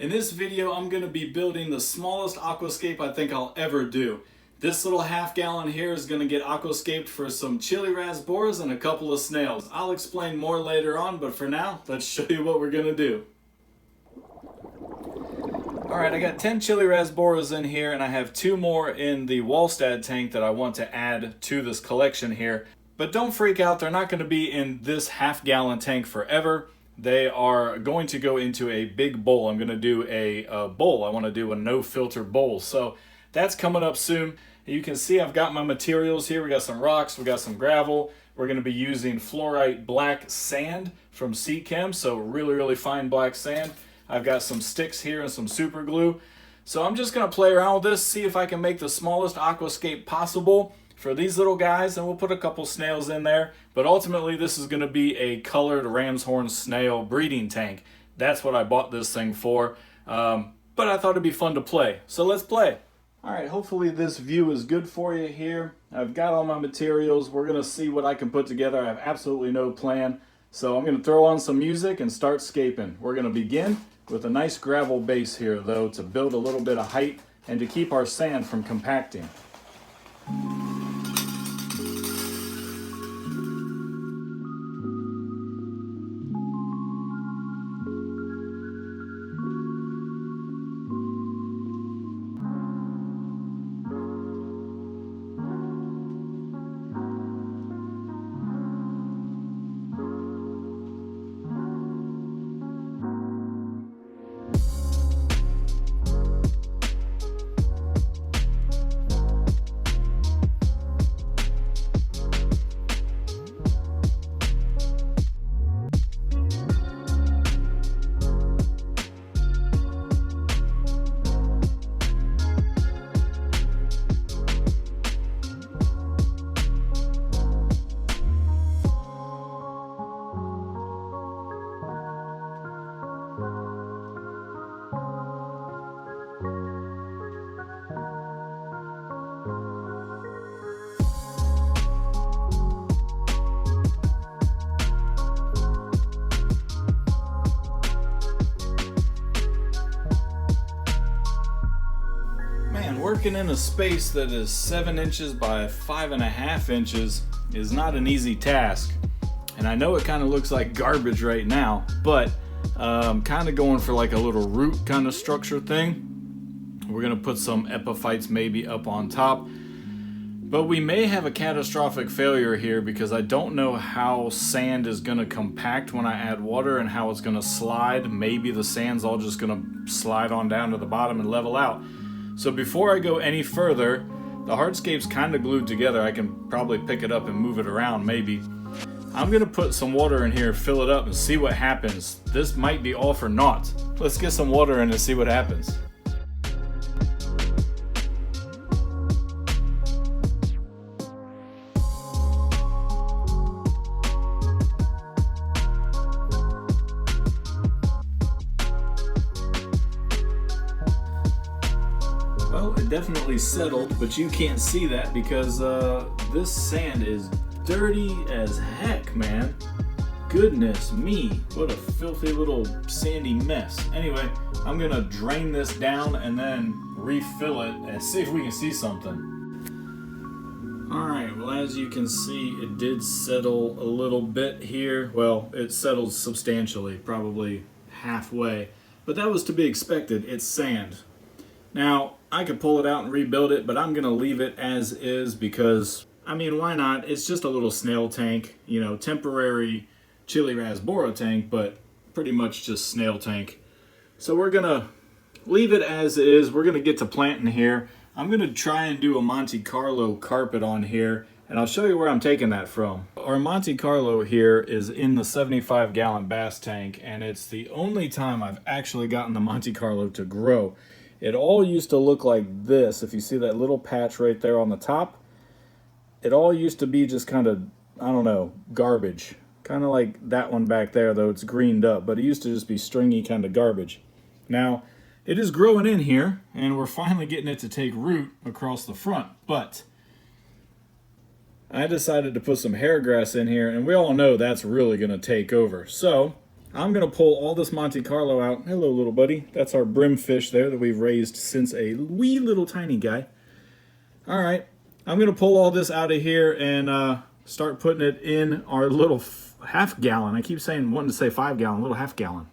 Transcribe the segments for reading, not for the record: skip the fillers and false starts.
In this video, I'm going to be building the smallest aquascape I think I'll ever do. This little half-gallon here is going to get aquascaped for some chili rasboras and a couple of snails. I'll explain more later on, but for now, let's show you what we're going to do. Alright, I got 10 chili rasboras in here, and I have 2 more in the Wallstad tank that I want to add to this collection here. But don't freak out, they're not going to be in this half-gallon tank forever. They are going to go into a big bowl. I'm going to do a bowl. I want to do a no-filter bowl. So that's coming up soon. You can see I've got my materials here. We got some rocks, we got some gravel. We're going to be using fluorite black sand from Chem, so really fine black sand. I've got some sticks here and some super glue. So I'm just going to play around with this, see if I can make the smallest aquascape possible for these little guys, and we'll put a couple snails in there. But ultimately this is going to be a colored ram's horn snail breeding tank. That's what I bought this thing for, but I thought it'd be fun to play. So let's play. Alright, hopefully this view is good for you here. I've got all my materials. We're going to see what I can put together. I have absolutely no plan. So I'm going to throw on some music and start scaping. We're going to begin with a nice gravel base here though, to build a little bit of height and to keep our sand from compacting. Working in a space that is 7 inches by 5.5 inches is not an easy task. And I know it kind of looks like garbage right now, but kind of going for like a little root kind of structure thing. We're going to put some epiphytes maybe up on top. But we may have a catastrophic failure here because I don't know how sand is going to compact when I add water and how it's going to slide. Maybe the sand's all just going to slide on down to the bottom and level out. So before I go any further, the Hardscape's kind of glued together. I can probably pick it up and move it around maybe. I'm going to put some water in here, fill it up, and see what happens. This might be all for naught. Let's get some water in and see what happens. Well, it definitely settled, but you can't see that because this sand is dirty as heck, man. Goodness me, what a filthy little sandy mess. Anyway, I'm gonna drain this down and then refill it and see if we can see something. Alright, well, as you can see, it did settle a little bit here. Well, it settled substantially, probably halfway, but that was to be expected. It's sand. Now, I could pull it out and rebuild it, but I'm going to leave it as is because, I mean, why not? It's just a little snail tank, you know, temporary chili rasbora tank, but pretty much just snail tank. So we're going to leave it as is. We're going to get to planting here. I'm going to try and do a Monte Carlo carpet on here, and I'll show you where I'm taking that from. Our Monte Carlo here is in the 75-gallon bass tank, and it's the only time I've actually gotten the Monte Carlo to grow. It all used to look like this. If you see that little patch right there on the top, it all used to be just kind of, I don't know, garbage. Kind of like that one back there, though it's greened up, but it used to just be stringy kind of garbage. Now, it is growing in here, and we're finally getting it to take root across the front, but I decided to put some hair grass in here, and we all know that's really going to take over. So I'm going to pull all this Monte Carlo out. Hello, little buddy. That's our brimfish there that we've raised since a wee little tiny guy. All right. I'm going to pull all this out of here and start putting it in our little half gallon. I keep wanting to say 5 gallon, little half gallon.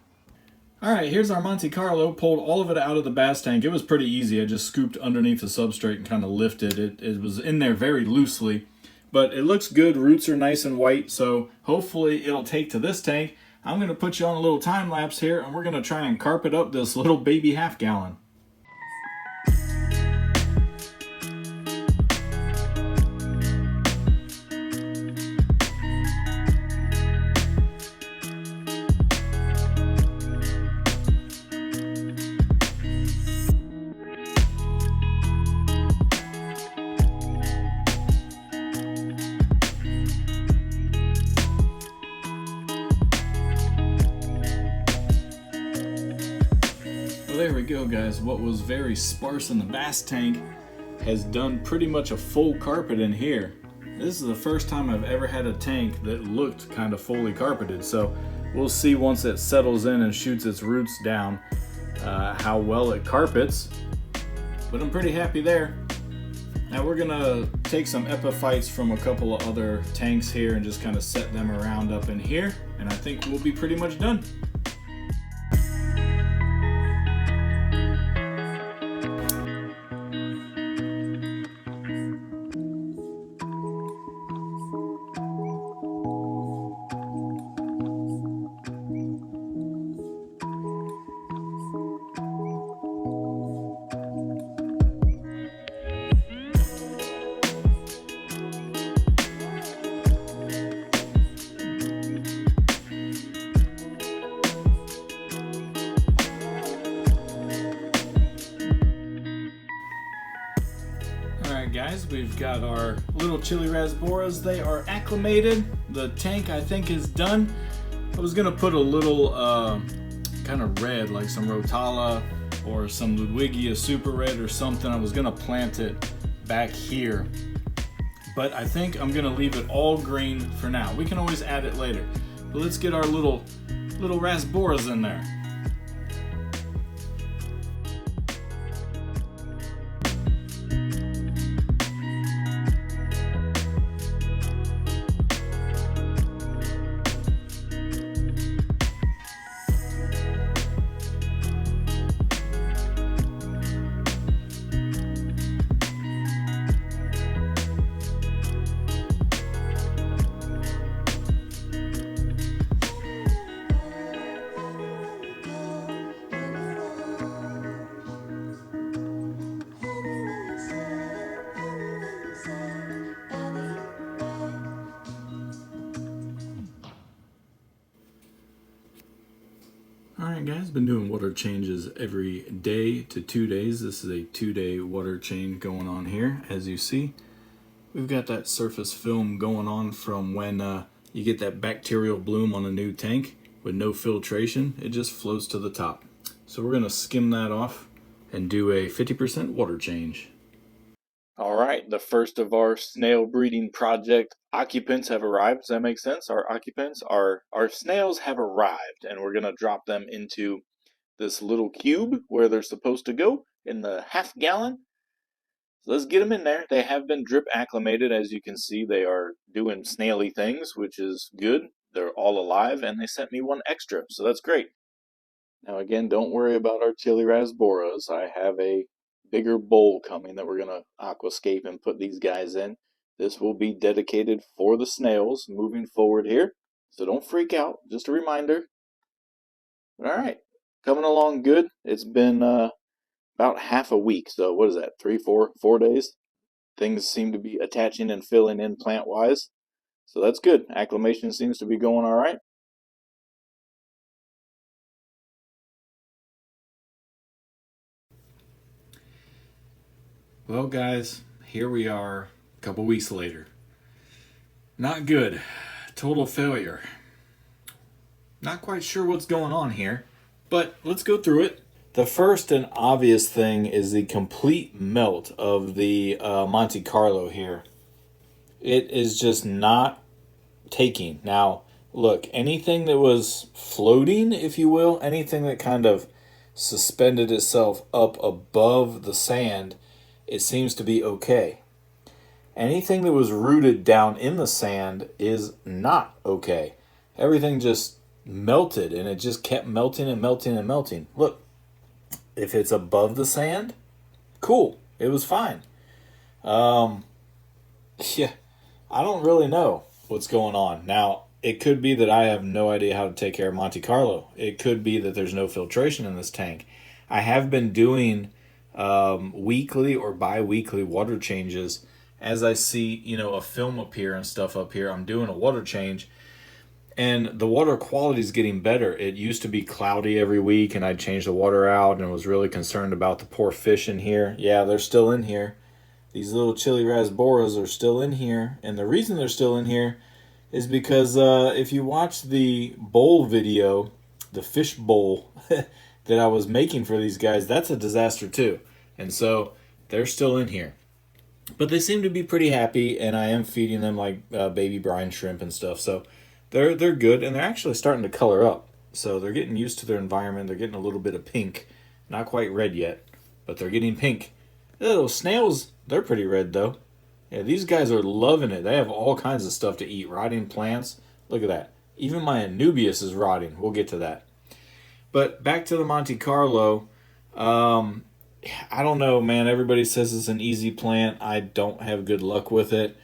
All right, here's our Monte Carlo. Pulled all of it out of the bass tank. It was pretty easy. I just scooped underneath the substrate and kind of lifted it. It was in there very loosely, but it looks good. Roots are nice and white, so hopefully it'll take to this tank. I'm going to put you on a little time lapse here, and we're going to try and carpet up this little baby half gallon. There we go, guys. What was very sparse in the bass tank has done pretty much a full carpet in here. This is the first time I've ever had a tank that looked kind of fully carpeted, so we'll see once it settles in and shoots its roots down how well it carpets, but I'm pretty happy there. Now we're gonna take some epiphytes from a couple of other tanks here and just kind of set them around up in here, and I think we'll be pretty much done. Guys, we've got our little chili rasboras. They are acclimated. The tank, I think, is done. I was gonna put a little kind of red, like some Rotala or some Ludwigia Super Red or something. I was gonna plant it back here, but I think I'm gonna leave it all green for now. We can always add it later, but let's get our little rasboras in there. Alright guys, been doing water changes every day to 2 days. This is a 2-day water change going on here. As you see, we've got that surface film going on from when you get that bacterial bloom on a new tank with no filtration. It just floats to the top. So we're going to skim that off and do a 50% water change. Alright, the first of our snail breeding project occupants have arrived. Does that make sense? Our occupants, our snails have arrived, and we're going to drop them into this little cube where they're supposed to go in the half gallon. So let's get them in there. They have been drip acclimated. As you can see, they are doing snaily things, which is good. They're all alive, and they sent me one extra, so that's great. Now again, don't worry about our chili rasboras. I have a bigger bowl coming that we're going to aquascape and put these guys in. This will be dedicated for the snails moving forward here, so don't freak out. Just a reminder. Alright, coming along good. It's been about half a week, so what is that, 4 days? Things seem to be attaching and filling in plant wise, so that's good. Acclimation seems to be going alright. Well guys, here we are a couple weeks later. Not good. Total failure. Not quite sure what's going on here, but let's go through it. The first and obvious thing is the complete melt of the Monte Carlo here. It is just not taking. Now, Look, anything that was floating, if you will, anything that kind of suspended itself up above the sand, it seems to be okay. Anything that was rooted down in the sand is not okay. Everything just melted, and it just kept melting and melting and melting. Look, if it's above the sand, cool. It was fine. Yeah, I don't really know what's going on. Now, it could be that I have no idea how to take care of Monte Carlo. It could be that there's no filtration in this tank. I have been doing weekly or bi-weekly water changes. As I see, a film appear and stuff up here, I'm doing a water change. And the water quality is getting better. It used to be cloudy every week, and I'd change the water out and was really concerned about the poor fish in here. Yeah, they're still in here. These little chili rasboras are still in here. And the reason they're still in here is because if you watch the bowl video, the fish bowl that I was making for these guys, that's a disaster too. And so they're still in here. But they seem to be pretty happy, and I am feeding them like baby brine shrimp and stuff. So they're good, and they're actually starting to color up. So they're getting used to their environment. They're getting a little bit of pink. Not quite red yet, but they're getting pink. The little snails, they're pretty red though. Yeah, these guys are loving it. They have all kinds of stuff to eat. Rotting plants. Look at that. Even my Anubias is rotting. We'll get to that. But back to the Monte Carlo. I don't know, man. Everybody says it's an easy plant. I don't have good luck with it.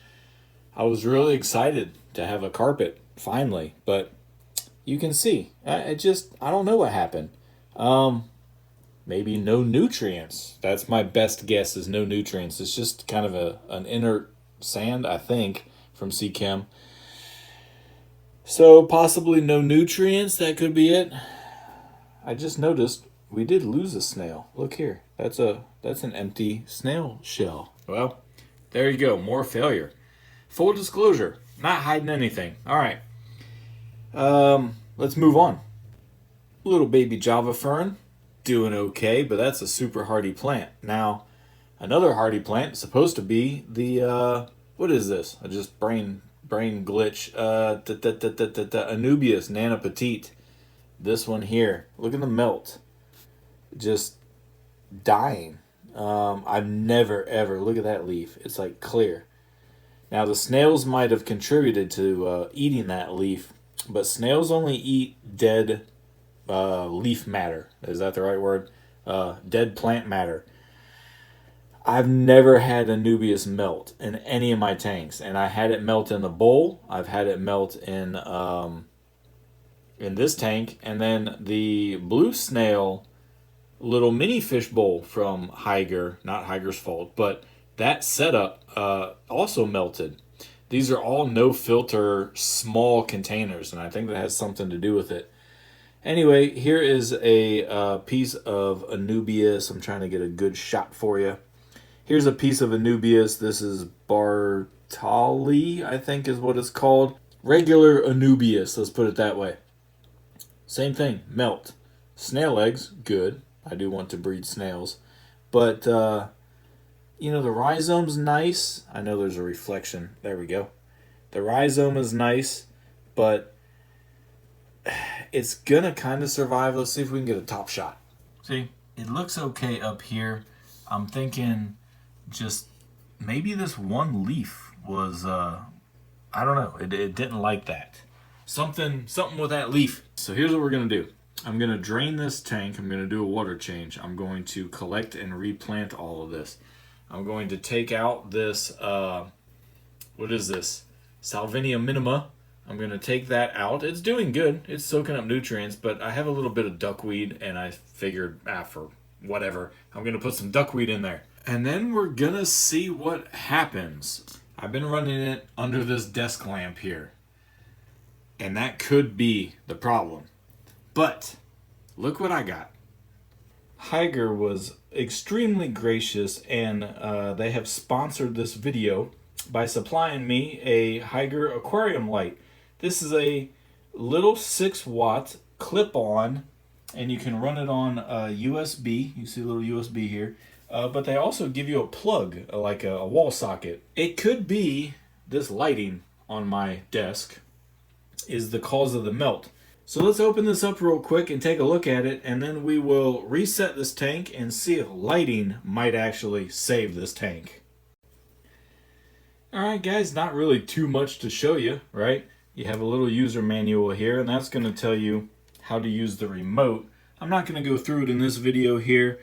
I was really excited to have a carpet, finally. But you can see. I don't know what happened. Maybe no nutrients. That's my best guess, is no nutrients. It's just kind of an inert sand, I think, from Seachem. So possibly no nutrients. That could be it. I just noticed we did lose a snail. Look here. That's an empty snail shell. Well, there you go. More failure. Full disclosure. Not hiding anything. All right. Let's move on. Little baby Java fern. Doing okay, but that's a super hardy plant. Now, another hardy plant is supposed to be the what is this? I just brain glitch. Anubias nano petite. This one here. Look at the melt. Just dying. I've never ever look at that leaf. It's like clear. Now the snails might have contributed to eating that leaf, but snails only eat dead leaf matter. Is that the right word? Dead plant matter. I've never had Anubias melt in any of my tanks, and I had it melt in the bowl. I've had it melt in this tank, and then the blue snail little mini fish bowl from Hygger, not Hygger's fault, but that setup also melted. These are all no filter small containers, and I think that has something to do with it. Anyway, here is a piece of Anubias. I'm trying to get a good shot for you. Here's a piece of Anubias. This is Bartali, I think is what it's called. Regular Anubias, let's put it that way. Same thing, melt. Snail eggs, good. I do want to breed snails. But, the rhizome's nice. I know there's a reflection. There we go. The rhizome is nice, but it's gonna kind of survive. Let's see if we can get a top shot. See, it looks okay up here. I'm thinking just maybe this one leaf was, I don't know. It didn't like that. Something with that leaf. So here's what we're gonna do. I'm gonna drain this tank. I'm gonna do a water change. I'm going to collect and replant all of this. I'm going to take out this, what is this? Salvinia minima. I'm going to take that out. It's doing good. It's soaking up nutrients, but I have a little bit of duckweed, and I figured, for whatever, I'm going to put some duckweed in there. And then we're going to see what happens. I've been running it under this desk lamp here, and that could be the problem. But look what I got. Hygger was extremely gracious, and they have sponsored this video by supplying me a Hygger aquarium light. This is a little 6-watt clip-on, and you can run it on USB. You see a little USB here. But they also give you a plug, like a wall socket. It could be this lighting on my desk. is the cause of the melt. So let's open this up real quick and take a look at it, and then we will reset this tank and see if lighting might actually save this tank. Alright guys, not really too much to show you, right? You have a little user manual here, and that's going to tell you how to use the remote. I'm not going to go through it in this video here.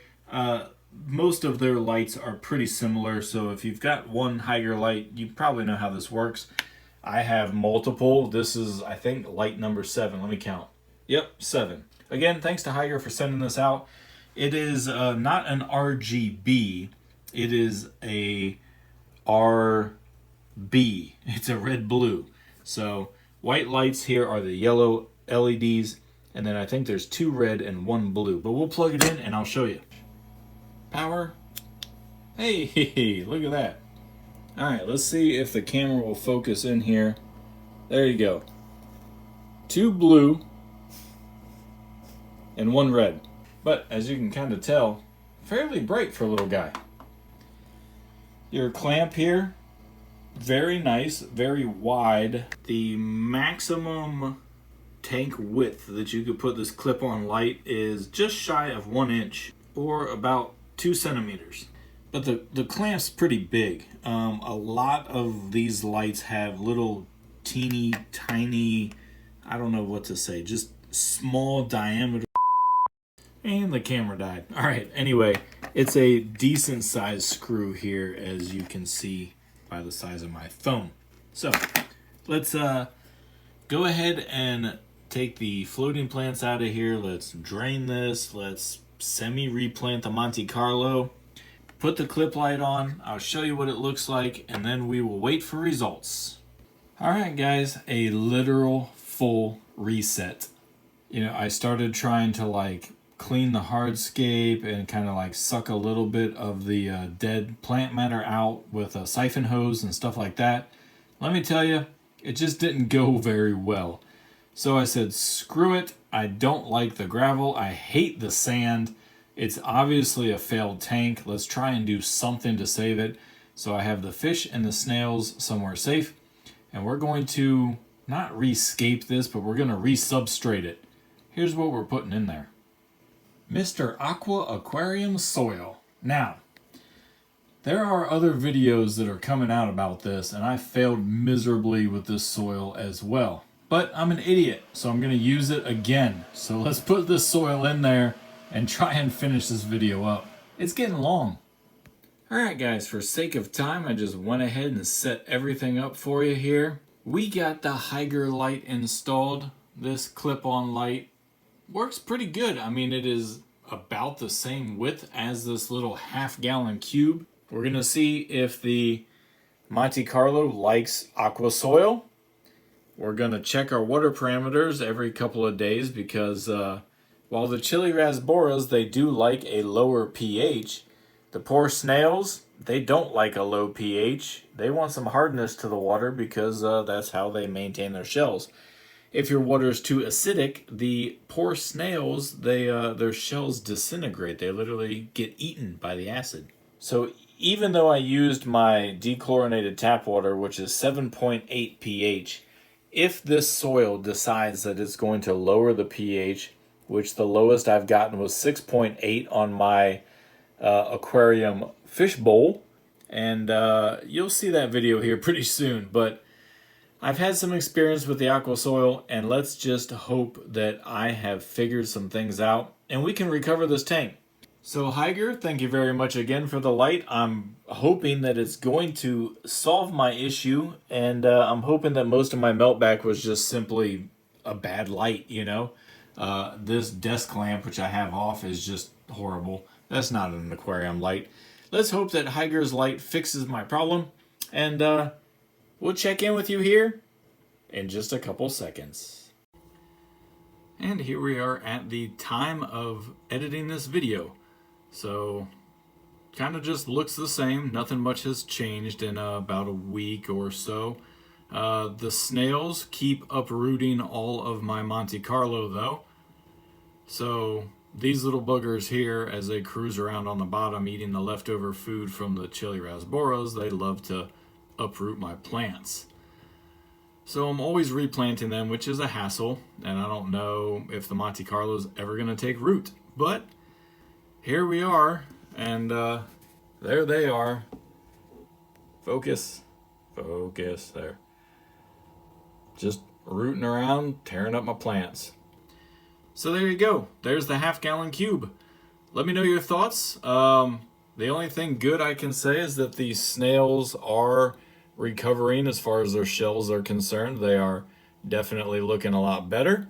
Most of their lights are pretty similar, so if you've got one Hygger light, you probably know how this works. I have multiple. This is, I think, light number 7. Let me count. Yep, 7. Again, thanks to Hygger for sending this out. It is not an RGB. It is a RB. It's a red-blue. So white lights here are the yellow LEDs, and then I think there's 2 red and 1 blue. But we'll plug it in and I'll show you. Power. Hey, look at that. Alright, let's see if the camera will focus in here. There you go. 2 blue and 1 red. But as you can kind of tell, fairly bright for a little guy. Your clamp here, very nice, very wide. The maximum tank width that you could put this clip-on light is just shy of 1 inch, or about 2 centimeters. But the clamp's pretty big. A lot of these lights have little teeny tiny, I don't know what to say, just small diameter. And the camera died. All right, anyway, it's a decent sized screw here, as you can see by the size of my phone. So let's go ahead and take the floating plants out of here. Let's drain this. Let's semi-replant the Monte Carlo. Put the clip light on, I'll show you what it looks like, and then we will wait for results. Alright guys, a literal full reset. You know, I started trying to like clean the hardscape and kind of like suck a little bit of the dead plant matter out with a siphon hose and stuff like that. Let me tell you, it just didn't go very well. So I said, screw it, I don't like the gravel, I hate the sand. It's obviously a failed tank. Let's try and do something to save it. So I have the fish and the snails somewhere safe. And we're going to not rescape this, but we're going to resubstrate it. Here's what we're putting in there. Mr. Aqua Aquarium Soil. Now, there are other videos that are coming out about this, and I failed miserably with this soil as well. But I'm an idiot, so I'm going to use it again. So let's put this soil in there and try and finish this video up. It's getting long. Alright guys, for sake of time, I just went ahead and set everything up for you here. We got the Hygger light installed. This clip-on light works pretty good. I mean, it is about the same width as this little half-gallon cube. We're gonna see if the Monte Carlo likes aqua soil. We're gonna check our water parameters every couple of days because while the chili rasboras, they do like a lower pH, the poor snails, they don't like a low pH. They want some hardness to the water because that's how they maintain their shells. If your water is too acidic, the poor snails, their shells disintegrate. They literally get eaten by the acid. So even though I used my dechlorinated tap water, which is 7.8 pH, if this soil decides that it's going to lower the pH, which the lowest I've gotten was 6.8 on my aquarium fish bowl. And you'll see that video here pretty soon. But I've had some experience with the aqua soil, and let's just hope that I have figured some things out and we can recover this tank. So Hygger, thank you very much again for the light. I'm hoping that it's going to solve my issue, and I'm hoping that most of my meltback was just simply a bad light, you know. This desk lamp, which I have off, is just horrible. That's not an aquarium light. Let's hope that Hygger's light fixes my problem, and we'll check in with you here in just a couple seconds. And here we are at the time of editing this video. So, kind of just looks the same. Nothing much has changed in about a week or so. The snails keep uprooting all of my Monte Carlo though. So these little buggers here, as they cruise around on the bottom eating the leftover food from the chili rasboras, they love to uproot my plants. So I'm always replanting them, which is a hassle, and I don't know if the Monte Carlo's ever going to take root. But here we are, and there they are. Focus. Focus. There. Just rooting around, tearing up my plants. So there you go. There's the half-gallon cube. Let me know your thoughts. The only thing good I can say is that these snails are recovering as far as their shells are concerned. They are definitely looking a lot better.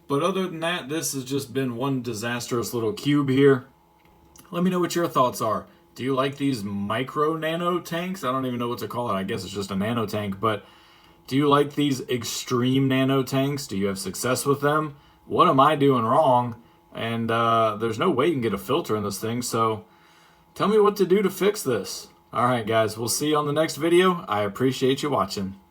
But other than that, this has just been one disastrous little cube here. Let me know what your thoughts are. Do you like these micro nano tanks? I don't even know what to call it. I guess it's just a nano tank. But do you like these extreme nano tanks? Do you have success with them? What am I doing wrong? And there's no way you can get a filter in this thing. So tell me what to do to fix this. All right, guys, we'll see you on the next video. I appreciate you watching.